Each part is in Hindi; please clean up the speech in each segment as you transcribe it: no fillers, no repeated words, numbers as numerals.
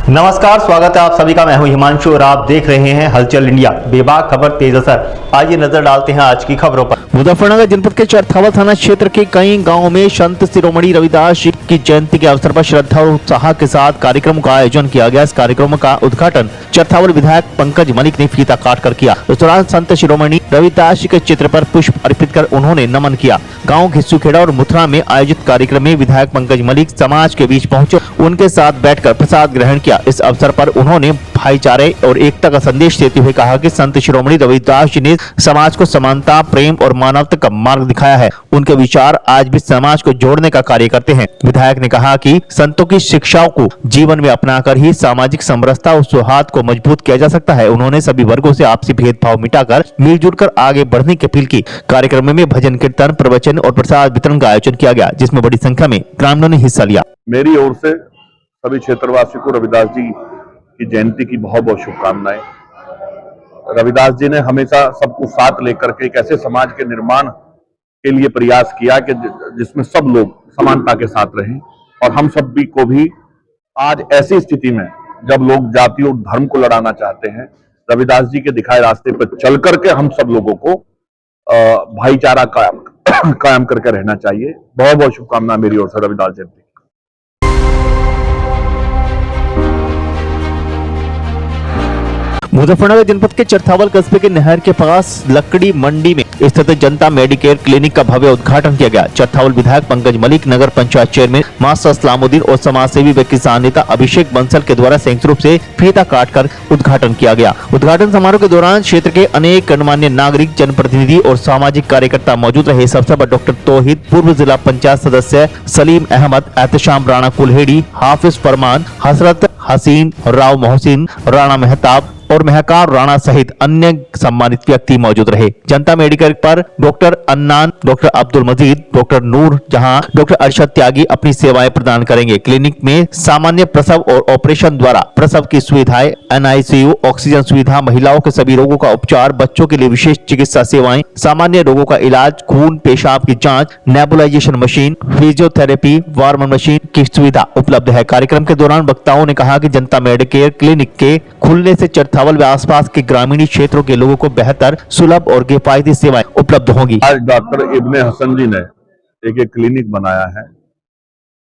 नमस्कार, स्वागत है आप सभी का। मैं हूं हिमांशु और आप देख रहे हैं हलचल इंडिया। बेबाक खबर तेज असर। आइए नजर डालते हैं आज की खबरों पर। मुजफ्फरनगर जनपद के चरथावल थाना क्षेत्र के कई गांवों में संत शिरोमणि रविदास जी की जयंती के अवसर पर श्रद्धा और उत्साह के साथ कार्यक्रम का आयोजन किया गया। इस कार्यक्रम का उद्घाटन चरथावल विधायक पंकज मलिक ने फीता काट कर किया। इस दौरान संत शिरोमणि रविदास जी के चित्र पर पुष्प अर्पित कर उन्होंने नमन किया। गाँव घिस्सूखेड़ा और मुथरा में आयोजित कार्यक्रम में विधायक पंकज मलिक समाज के बीच पहुंचे, उनके साथ बैठकर प्रसाद ग्रहण किया। इस अवसर पर उन्होंने भाईचारे और एकता का संदेश देते हुए कहा कि संत शिरोमणि रविदास जी ने समाज को समानता, प्रेम और मानवता का मार्ग दिखाया है। उनके विचार आज भी समाज को जोड़ने का कार्य करते हैं। विधायक ने कहा कि संतों की शिक्षाओं को जीवन में अपनाकर ही सामाजिक समरसता और सौहार्द को मजबूत किया जा सकता है। उन्होंने सभी वर्गों से आपसी भेदभाव मिटाकर मिलजुल कर आगे बढ़ने की अपील की। कार्यक्रम में भजन कीर्तन, प्रवचन और प्रसाद वितरण का आयोजन किया गया, जिसमें बड़ी संख्या में ग्रामीणों ने हिस्सा लिया। मेरी ओर से सभी क्षेत्रवासियों को रविदास जी की जयंती की बहुत बहुत शुभकामनाएं। रविदास जी ने हमेशा सबको साथ लेकर के एक ऐसे समाज के निर्माण के लिए प्रयास किया कि जिसमें सब लोग समानता के साथ रहें, और हम सब भी को भी आज ऐसी स्थिति में जब लोग जाति और धर्म को लड़ाना चाहते हैं, रविदास जी के दिखाए रास्ते पर चल करके हम सब लोगों को भाईचारा कायम करके रहना चाहिए। बहुत बहुत शुभकामनाएं मेरी ओर से रविदास जयंती। मुजफ्फरनगर जनपद के चरथावल कस्बे के नहर के पास लकड़ी मंडी में स्थित जनता मेडिकेयर क्लिनिक का भव्य उद्घाटन किया गया। चरथावल विधायक पंकज मलिक, नगर पंचायत चेयरमैन मास्टर इस्लामुद्दीन और समाज सेवी व किसान नेता अभिषेक बंसल के द्वारा संयुक्त रूप से फीता काटकर उद्घाटन किया गया। उद्घाटन समारोह के दौरान क्षेत्र के अनेक गणमान्य नागरिक, जनप्रतिनिधि और सामाजिक कार्यकर्ता मौजूद रहे। इस अवसर पर डॉक्टर तौहीद, पूर्व जिला पंचायत सदस्य सलीम अहमद, एहतशाम राणा कुल्हेड़ी, हाफिज फरमान, हसरत हसीन, राव मोहसिन, राणा मेहताब और महकार राणा सहित अन्य सम्मानित व्यक्ति मौजूद रहे। जनता मेडिकल पर डॉक्टर अन्नान, डॉक्टर अब्दुल मजीद, डॉक्टर नूर जहां, डॉक्टर अरशद त्यागी अपनी सेवाएं प्रदान करेंगे। क्लिनिक में सामान्य प्रसव और ऑपरेशन द्वारा प्रसव की सुविधाएं, NICU, ऑक्सीजन सुविधा, महिलाओं के सभी रोगों का उपचार, बच्चों के लिए विशेष चिकित्सा सेवाएं, सामान्य रोगों का इलाज, खून पेशाब की जांच, nebulisation machine, physiotherapy, warmer machine की सुविधा उपलब्ध है। कार्यक्रम के दौरान वक्ताओं ने कहा कि जनता मेडिकेयर क्लिनिक के खुलने से चरथावल व आसपास के ग्रामीण क्षेत्रों के लोगों को बेहतर, सुलभ और किफायती सेवाएं उपलब्ध होंगी। आज डॉक्टर इब्ने हसन जी ने एक क्लिनिक बनाया है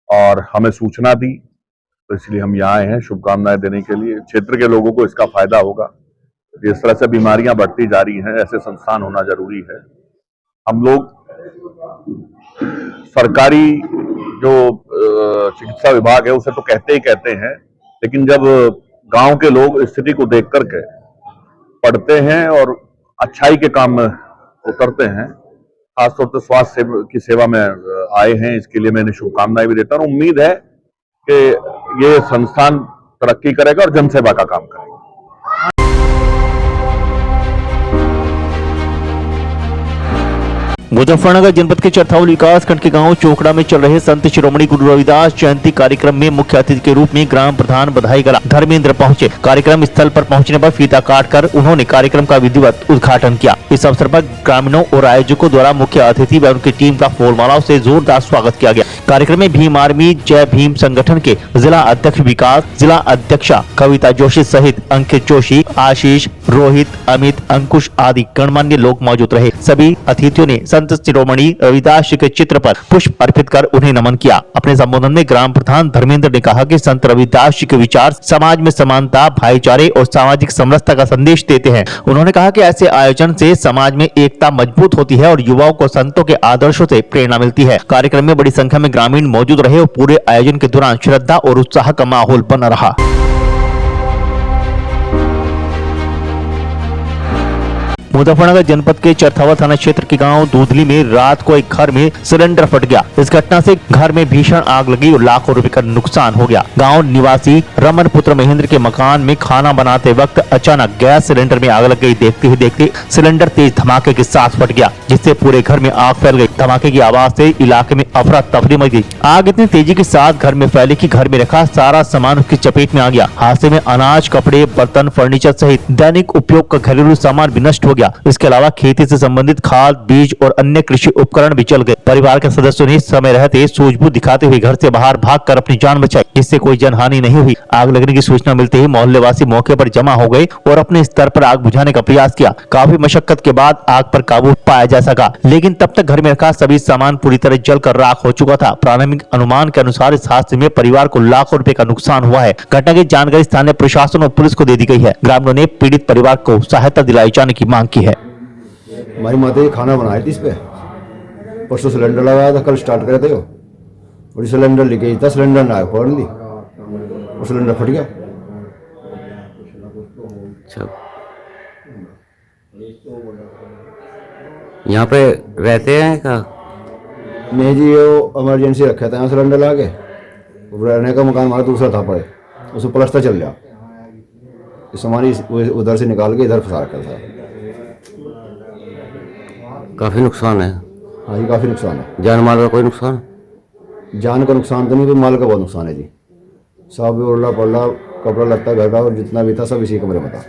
और हमें सूचना दी, तो इसलिए हम यहाँ आए हैं शुभकामनाएं देने के लिए। क्षेत्र के लोगों को इसका फायदा होगा। जिस तरह से बीमारियां बढ़ती जा रही हैं, ऐसे संस्थान होना जरूरी है। हम लोग सरकारी जो चिकित्सा विभाग है उसे तो कहते ही कहते हैं, लेकिन जब गांव के लोग स्थिति को देख करके पढ़ते हैं और अच्छाई के काम में उतरते हैं, खासतौर पर स्वास्थ्य की सेवा में आए हैं, इसके लिए मैंने शुभकामनाएं भी देता हूं। उम्मीद है कि ये संस्थान तरक्की करेगा और जनसेवा का काम करेगा। मुजफ्फरनगर जनपद के चरथावल विकास खंड के गांव चोकड़ा में चल रहे संत शिरोमणि गुरु रविदास जयंती कार्यक्रम में मुख्य अतिथि के रूप में ग्राम प्रधान बधाई कला धर्मेंद्र पहुंचे। कार्यक्रम स्थल पर पहुंचने पर फीता काटकर उन्होंने कार्यक्रम का विधिवत उद्घाटन किया। इस अवसर पर ग्रामीणों और आयोजकों द्वारा मुख्य अतिथि व उनकी टीम का फूलमालाओं से जोरदार स्वागत किया गया। कार्यक्रम में भीम आर्मी जय भीम संगठन के जिला अध्यक्ष विकास, जिला अध्यक्षा कविता जोशी सहित अंकित जोशी, आशीष, रोहित, अमित, अंकुश आदि गणमान्य लोग मौजूद रहे। सभी अतिथियों ने संत शिरोमणि रविदास जी के चित्र पर पुष्प अर्पित कर उन्हें नमन किया। अपने संबोधन में ग्राम प्रधान धर्मेंद्र ने कहा कि संत रविदास जी के विचार समाज में समानता, भाईचारे और सामाजिक समरसता का संदेश देते हैं। उन्होंने कहा कि ऐसे आयोजन से समाज में एकता मजबूत होती है और युवाओं को संतों के आदर्शों से प्रेरणा मिलती है। कार्यक्रम में बड़ी संख्या में ग्रामीण मौजूद रहे और पूरे आयोजन के दौरान श्रद्धा और उत्साह का माहौल बना रहा। मुजफ्फरनगर जनपद के चरथावल थाना क्षेत्र के गांव दूधली में रात को एक घर में सिलेंडर फट गया। इस घटना से घर में भीषण आग लगी और लाखों रुपए का नुकसान हो गया। गांव निवासी रमन पुत्र महेंद्र के मकान में खाना बनाते वक्त अचानक गैस सिलेंडर में आग लग गई। देखते ही देखते सिलेंडर तेज धमाके के साथ फट गया, जिससे पूरे घर में आग फैल गई। धमाके की आवाज से इलाके में अफरा तफरी मच गई। आग इतनी तेजी के साथ घर में फैली कि घर में रखा सारा सामान उसकी चपेट में आ गया। हादसे में अनाज, कपड़े, बर्तन, फर्नीचर सहित दैनिक उपयोग का घरेलू सामान भी नष्ट हो गया। दिया। इसके अलावा खेती से संबंधित खाद, बीज और अन्य कृषि उपकरण भी चल गए। परिवार के सदस्यों ने समय रहते सूझबूझ दिखाते हुए घर से बाहर भागकर अपनी जान बचाई, जिससे कोई जनहानि नहीं हुई। आग लगने की सूचना मिलते ही मोहल्लेवासी मौके पर जमा हो गए और अपने स्तर पर आग बुझाने का प्रयास किया। काफी मशक्कत के बाद आग पर काबू पाया जा सका, लेकिन तब तक घर में रखा सभी सामान पूरी तरह जलकर राख हो चुका था। प्राथमिक अनुमान के अनुसार इस हादसे में परिवार को लाखों रुपए का नुकसान हुआ है। घटना की जानकारी स्थानीय प्रशासन और पुलिस को दे दी गई है। ग्रामीणों ने पीड़ित परिवार को सहायता दिलाई जाने की मांग की है। हमारी माता जी खाना बनाए थे इस पे, परसों सिलेंडर लगाया था, कल स्टार्ट करे थे और सिलेंडर लेके था, सिलेंडर ना आया, फोड़ ली और सिलेंडर फट गया। अच्छा, यहाँ पे रहते हैं क्या? नहीं जी, वो इमरजेंसी रखा था यहाँ सिलेंडर ला के। रहने का मकान हमारा दूसरा था पड़े, उसमें प्लास्टर चल गया, इस सामान उधर से निकाल के इधर फंसा रखा था। काफी नुकसान है। हाँ जी, काफ़ी नुकसान है। जान माल का कोई नुकसान? जान का नुकसान तो नहीं, तो माल का बहुत नुकसान है जी। सब उड़ला पड़ला, कपड़ा लत्ता घर का और जितना भी था सब इसी कमरे में था।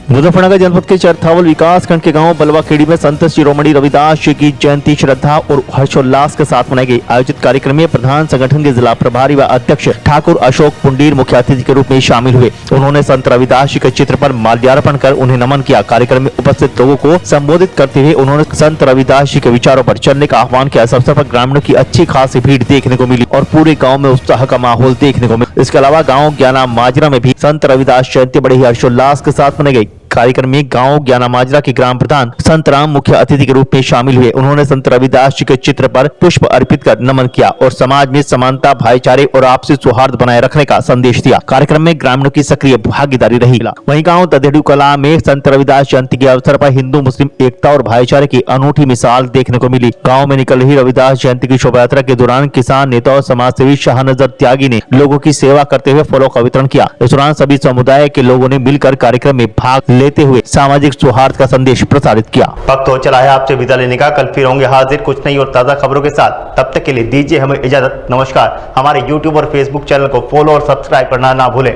मुजफ्फरनगर जनपद के चरथावल विकासखंड के गांव बलवाखेड़ी में संत शिरोमणि रविदास जी की जयंती श्रद्धा और हर्षोल्लास के साथ मनाई गई। आयोजित कार्यक्रम में प्रधान संगठन के जिला प्रभारी व अध्यक्ष ठाकुर अशोक पुंडीर मुख्य अतिथि के रूप में शामिल हुए। उन्होंने संत रविदास जी के चित्र पर माल्यार्पण कर उन्हें नमन किया। कार्यक्रम में उपस्थित लोगों को संबोधित करते हुए उन्होंने संत रविदास जी के विचारों पर चलने का आह्वान किया। इस अवसर पर ग्रामीणों की अच्छी खासी भीड़ देखने को मिली और पूरे गाँव में उत्साह का माहौल देखने को मिला। इसके अलावा गाँव ज्ञाना माजरा में भी संत रविदास जयंती बड़े ही हर्षोल्लास के साथ मनाई गई। कार्यक्रम में गांव ज्ञाना माजरा के ग्राम प्रधान संत राम मुख्य अतिथि के रूप में शामिल हुए। उन्होंने संत रविदास जी के चित्र पर पुष्प अर्पित कर नमन किया और समाज में समानता, भाईचारे और आपसी सौहार्द बनाए रखने का संदेश दिया। कार्यक्रम में ग्रामीणों की सक्रिय भागीदारी रही। वहीं गांव ददेड़ू कला में संत रविदास जयंती के अवसर पर हिंदू मुस्लिम एकता और भाईचारे की अनूठी मिसाल देखने को मिली। गाँव में निकल रही रविदास जयंती की शोभा यात्रा के दौरान किसान नेता और समाज सेवी शाहनजर त्यागी ने लोगों की सेवा करते हुए फलों का वितरण किया। इस दौरान सभी समुदाय के लोगों ने मिलकर कार्यक्रम में भाग लेते हुए सामाजिक सौहार्द का संदेश प्रसारित किया। वक्त हो चला है आपसे विदा लेने का। कल फिर होंगे हाजिर कुछ नई और ताजा खबरों के साथ। तब तक के लिए दीजिए हमें इजाजत। नमस्कार। हमारे YouTube और Facebook चैनल को फॉलो और सब्सक्राइब करना ना भूलें।